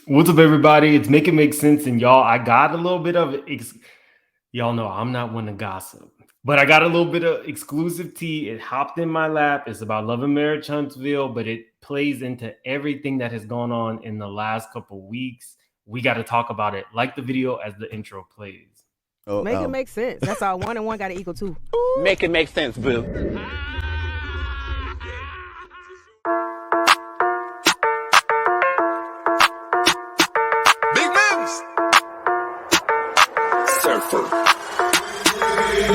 What's up, everybody? It's Make It Make Sense, and y'all, I got a little bit of y'all know I'm not one to gossip, but I got a little bit of exclusive tea. It hopped in my lap. It's about Love and Marriage Huntsville, but it plays into everything that has gone on in the last couple weeks. We got to talk about it. Like the video as the intro plays. Make it make sense. That's all. 1 and 1 got to equal 2. Make it make sense, boo. Big moves. Surfer.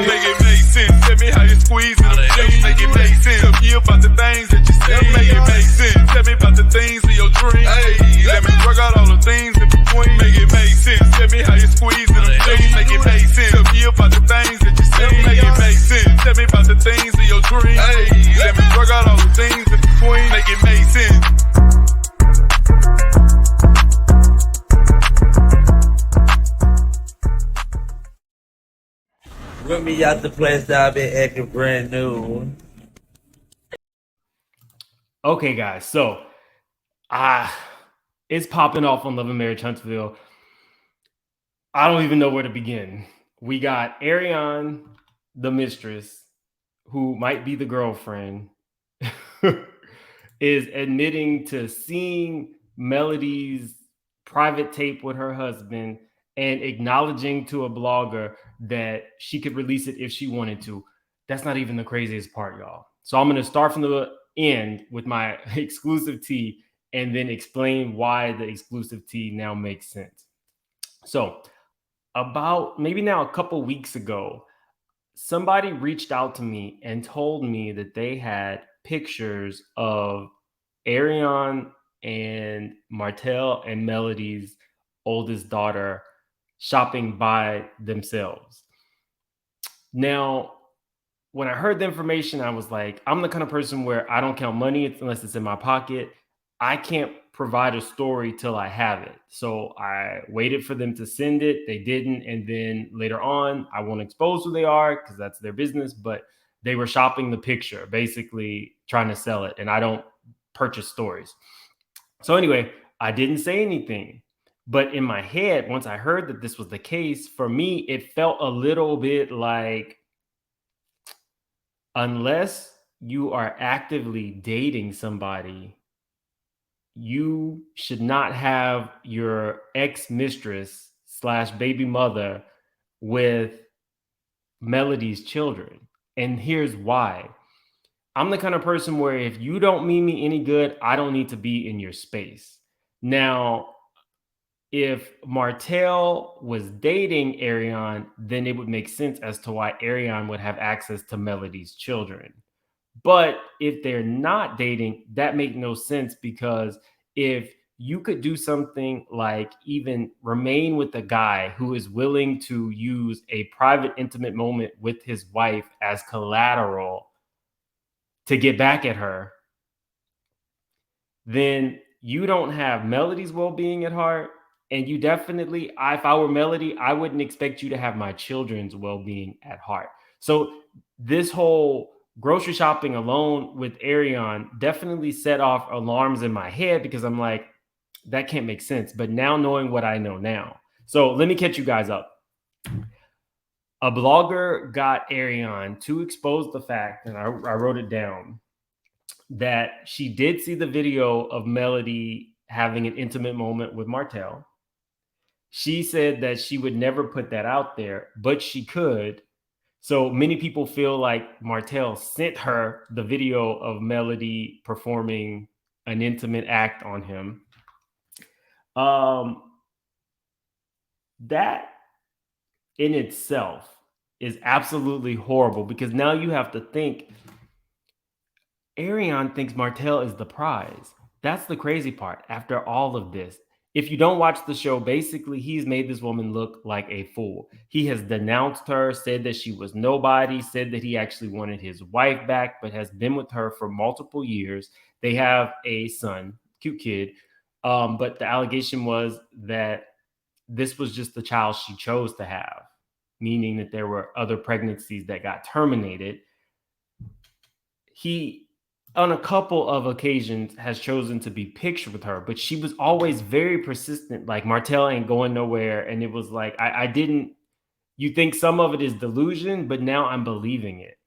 Make it make sense. Tell me how you squeeze it. Make it make sense. Tell me about the things that you say. Make it make sense. Tell me about the things of your dreams. Hey, let me work out all the things in between. Make it make sense. Tell me how you squeeze it. Make it make sense. Tell me about the things that you say. Make it make sense. Tell me about the things of your dreams. Hey, let me work out all the things in between. Make it make sense. With me out the place that I've been acting brand new. Okay, guys, so it's popping off on Love and Marriage Huntsville. I don't even know where to begin. We got Arionne, the mistress, who might be the girlfriend, is admitting to seeing Melody's private tape with her husband and acknowledging to a blogger that she could release it if she wanted to. That's not even the craziest part, y'all. So I'm going to start from the end with my exclusive tea and then explain why the exclusive tea now makes sense. So about maybe now a couple weeks ago, somebody reached out to me and told me that they had pictures of Arionne and Martell and Melody's oldest daughter shopping by themselves. Now, when I heard the information, I was like, I'm the kind of person where I don't count money unless it's in my pocket. I can't provide a story till I have it. So I waited for them to send it. They didn't. And then later on, I won't expose who they are because that's their business, but they were shopping the picture, basically trying to sell it. And I don't purchase stories. So anyway, I didn't say anything. But in my head, once I heard that this was the case, for me, it felt a little bit like, unless you are actively dating somebody, you should not have your ex-mistress / baby mother with Melody's children. And here's why. I'm the kind of person where if you don't mean me any good, I don't need to be in your space. Now, if Martell was dating Arionne, then it would make sense as to why Arionne would have access to Melody's children. But if they're not dating, that makes no sense, because if you could do something like even remain with a guy who is willing to use a private, intimate moment with his wife as collateral to get back at her, then you don't have Melody's well-being at heart. And you definitely, if I were Melody, I wouldn't expect you to have my children's well-being at heart. So this whole grocery shopping alone with Arionne definitely set off alarms in my head, because I'm like, that can't make sense. But now, knowing what I know now, so let me catch you guys up. A blogger got Arionne to expose the fact, and I wrote it down, that she did see the video of Melody having an intimate moment with Martell. She said that she would never put that out there, but she could. So many people feel like Martell sent her the video of Melody performing an intimate act on him. That in itself is absolutely horrible, because now you have to think, Arionne thinks Martell is the prize. That's the crazy part. After all of this, if you don't watch the show, basically he's made this woman look like a fool. He has denounced her, said that she was nobody, said that he actually wanted his wife back, but has been with her for multiple years. They have a son, cute kid. But the allegation was that this was just the child she chose to have, meaning that there were other pregnancies that got terminated. He on a couple of occasions has chosen to be pictured with her, but she was always very persistent. Like, Martell ain't going nowhere. And it was like, I didn't, you think some of it is delusion, but now I'm believing it.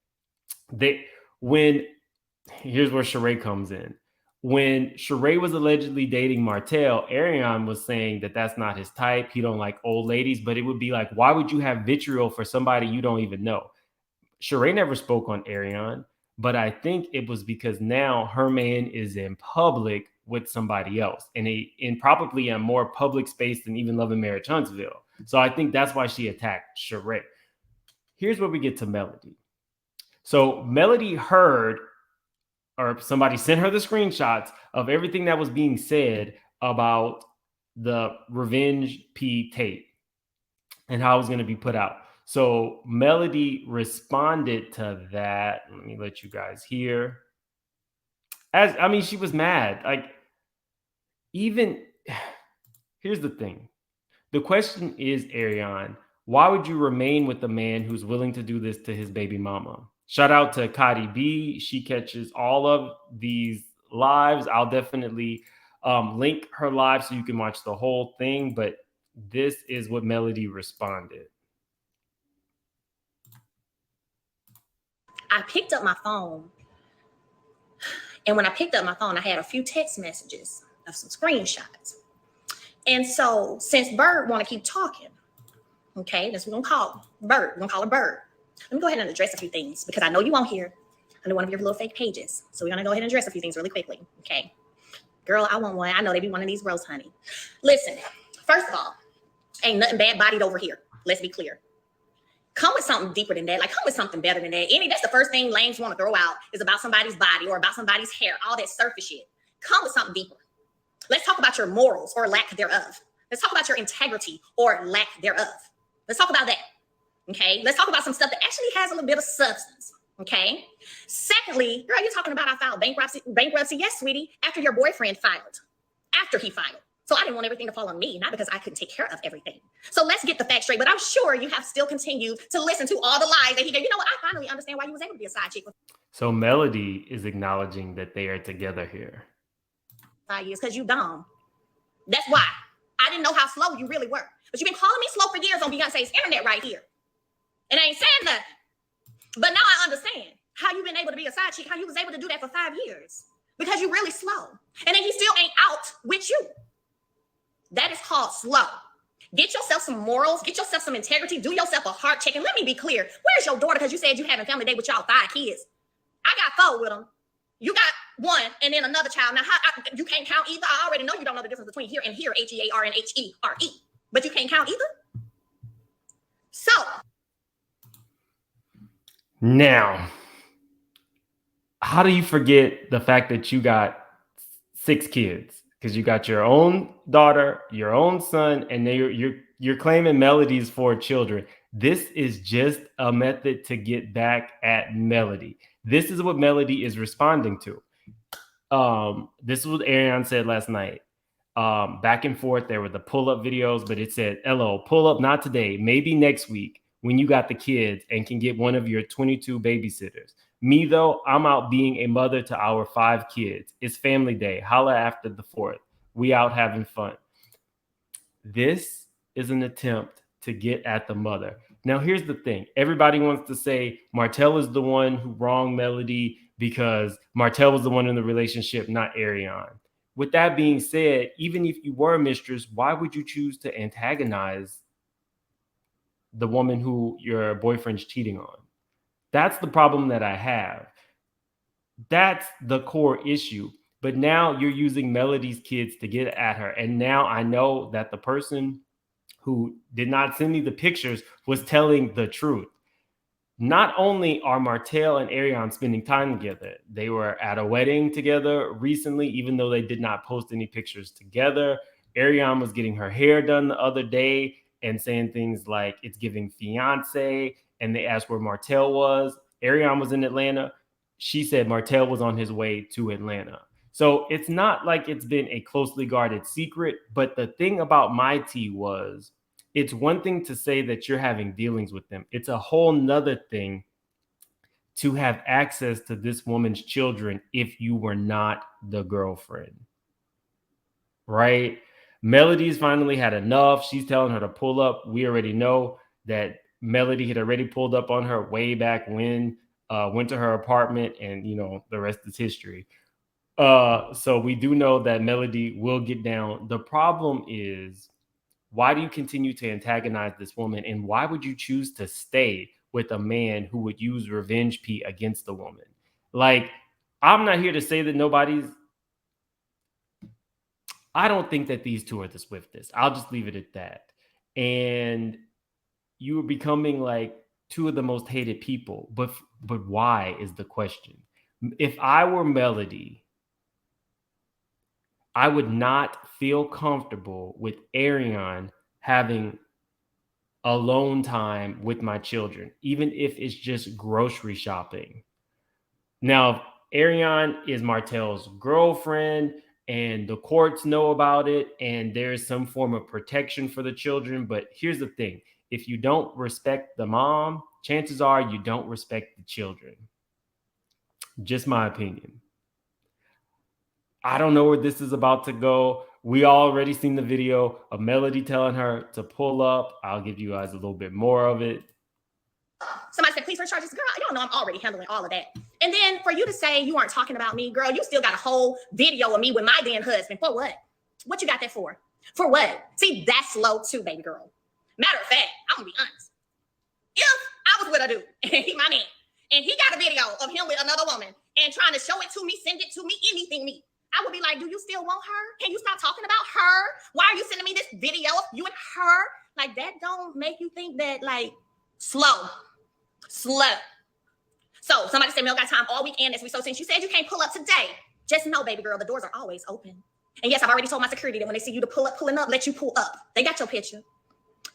Here's where Sheree comes in. When Sheree was allegedly dating Martell, Arionne was saying that that's not his type. He don't like old ladies, but it would be like, why would you have vitriol for somebody you don't even know? Sheree never spoke on Arionne, but I think it was because now her man is in public with somebody else, and in probably a more public space than even Love and Marriage Huntsville. So I think that's why she attacked Sheree. Here's where we get to Melody. So Melody heard, or somebody sent her the screenshots of everything that was being said about the Revenge P tape and how it was going to be put out. So Melody responded to that. Let me let you guys hear. She was mad. Like, even here's the thing. The question is, Arionne, why would you remain with a man who's willing to do this to his baby mama? Shout out to Kadi B. She catches all of these lives. I'll definitely link her live so you can watch the whole thing. But this is what Melody responded. I picked up my phone, and when I picked up my phone, I had a few text messages of some screenshots. And so, since Bird want to keep talking, okay, that's what we're gonna call Bird. We're gonna call her Bird. Let me go ahead and address a few things because I know you won't hear under one of your little fake pages. So we're gonna go ahead and address a few things really quickly. Okay, girl, I want one. I know they be one of these roast, honey. Listen, first of all, ain't nothing bad bodied over here. Let's be clear. Come with something deeper than that. Like, come with something better than that. That's the first thing lames want to throw out is about somebody's body or about somebody's hair, all that surface shit. Come with something deeper. Let's talk about your morals or lack thereof. Let's talk about your integrity or lack thereof. Let's talk about that. Okay. Let's talk about some stuff that actually has a little bit of substance. Okay. Secondly, girl, you're talking about I filed bankruptcy. Yes, sweetie. After your boyfriend filed. After he filed. So I didn't want everything to fall on me, not because I couldn't take care of everything. So let's get the facts straight. But I'm sure you have still continued to listen to all the lies that he gave. You know what? I finally understand why he was able to be a side chick. So Melody is acknowledging that they are together here. 5 years because you dumb. That's why. I didn't know how slow you really were. But you've been calling me slow for years on Beyonce's internet right here. And I ain't saying that. But now I understand how you've been able to be a side chick, how you was able to do that for 5 years. Because you're really slow. And then he still ain't out with you. That is called slow. Get yourself some morals. Get yourself some integrity. Do yourself a heart check. And let me be clear. Where's your daughter? Because you said you having family day with y'all 5 kids. I got 4 with them. You got 1 and then another child. Now, you can't count either. I already know you don't know the difference between here and here, H-E-A-R and H-E-R-E. But you can't count either. So. Now, how do you forget the fact that you got 6 kids? Because you got your own daughter, your own son, and then you're claiming Melody's 4 children. This is just a method to get back at Melody. This is what Melody is responding to. This is what Arionne said last night. Back and forth, there were the pull-up videos, but it said, "LO, pull up not today, maybe next week when you got the kids and can get one of your 22 babysitters. Me, though, I'm out being a mother to our 5 kids. It's family day. Holla after the 4th. We out having fun." This is an attempt to get at the mother. Now, here's the thing. Everybody wants to say Martell is the one who wronged Melody because Martell was the one in the relationship, not Arionne. With that being said, even if you were a mistress, why would you choose to antagonize the woman who your boyfriend's cheating on? That's the problem that I have. That's the core issue. But now you're using Melody's kids to get at her. And now I know that the person who did not send me the pictures was telling the truth. Not only are Martell and Arionne spending time together, they were at a wedding together recently, even though they did not post any pictures together. Arionne was getting her hair done the other day and saying things like it's giving fiance, and they asked where Martell was. Arionne was in Atlanta. She said Martell was on his way to Atlanta. So it's not like it's been a closely guarded secret, but the thing about my tea was, it's one thing to say that you're having dealings with them. It's a whole nother thing to have access to this woman's children if you were not the girlfriend? Right? Melody's finally had enough. She's telling her to pull up. We already know that Melody had already pulled up on her way back when, went to her apartment, and the rest is history. So we do know that Melody will get down. The problem is, why do you continue to antagonize this woman, and why would you choose to stay with a man who would use revenge P against the woman? Like, I'm not here to say that I don't think that these two are the swiftest. I'll just leave it at that. And you are becoming like two of the most hated people. But why is the question? If I were Melody, I would not feel comfortable with Arionne having alone time with my children, even if it's just grocery shopping. Now, Arionne is Martell's girlfriend, and the courts know about it, and there's some form of protection for the children. But here's the thing. If you don't respect the mom, chances are you don't respect the children. Just my opinion. I don't know where this is about to go. We already seen the video of Melody telling her to pull up. I'll give you guys a little bit more of it. Somebody said, please press charges. Girl, you don't know I'm already handling all of that. And then for you to say you aren't talking about me, girl, you still got a whole video of me with my then husband. For what? What you got that for? For what? See, that's low too, baby girl. Matter of fact, I'm gonna be honest. If I was with a dude and he my man, and he got a video of him with another woman and trying to show it to me, send it to me, anything me, I would be like, do you still want her? Can you stop talking about her? Why are you sending me this video of you and her? Like, that don't make you think that, like, slow. So somebody said, Mel got time all weekend this week. So since you said you can't pull up today, just know, baby girl, the doors are always open. And yes, I've already told my security that when they see you to pulling up, let you pull up. They got your picture.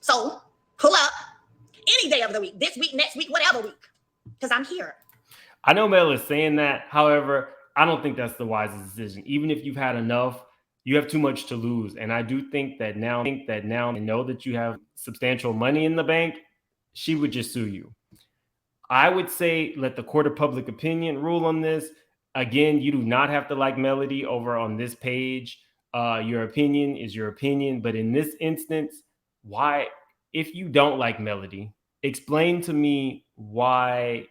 So pull up any day of the week, this week, next week, whatever week, because I'm here. I know Mel is saying that. However, I don't think that's the wisest decision. Even if you've had enough, you have too much to lose. And I do think that now and know that you have substantial money in the bank, she would just sue you. I would say let the court of public opinion rule on this. Again, you do not have to like Melody over on this page. Your opinion is your opinion. But in this instance, why, if you don't like Melody, explain to me why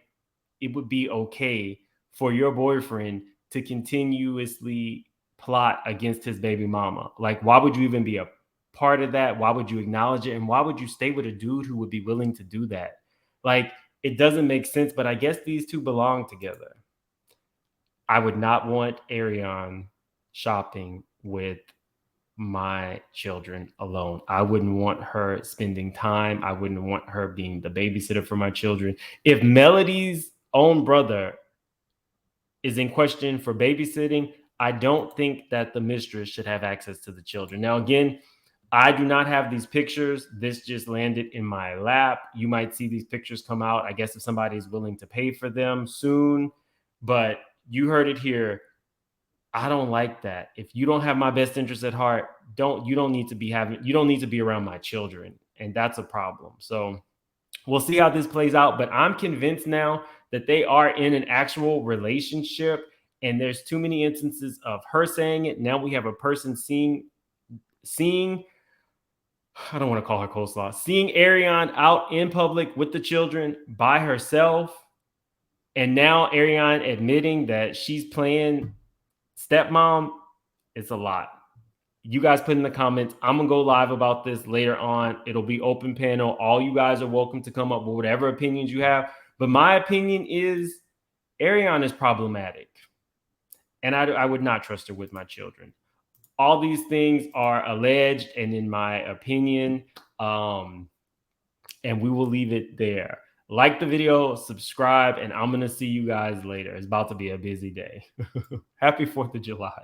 it would be okay for your boyfriend to continuously plot against his baby mama. Like, why would you even be a part of that? Why would you acknowledge it? And why would you stay with a dude who would be willing to do that? Like, it doesn't make sense, but I guess these two belong together. I would not want Arionne shopping with my children alone. I wouldn't want her spending time. I wouldn't want her being the babysitter for my children. If Melody's own brother is in question for babysitting, I don't think that the mistress should have access to the children. Now, again, I do not have these pictures. This just landed in my lap. You might see these pictures come out, I guess, if somebody is willing to pay for them soon. But you heard it here. I don't like that. If you don't have my best interest at heart, you don't need to be around my children. And that's a problem. So we'll see how this plays out. But I'm convinced now that they are in an actual relationship. And there's too many instances of her saying it. Now we have a person seeing, I don't want to call her coleslaw, seeing Arionne out in public with the children by herself. And now Arionne admitting that she's playing stepmom. It's a lot. You guys put in the comments. I'm going to go live about this later on. It'll be open panel. All you guys are welcome to come up with whatever opinions you have. But my opinion is Arionne is problematic. And I would not trust her with my children. All these things are alleged and in my opinion, and we will leave it there. Like the video, subscribe, and I'm going to see you guys later. It's about to be a busy day. Happy 4th of July.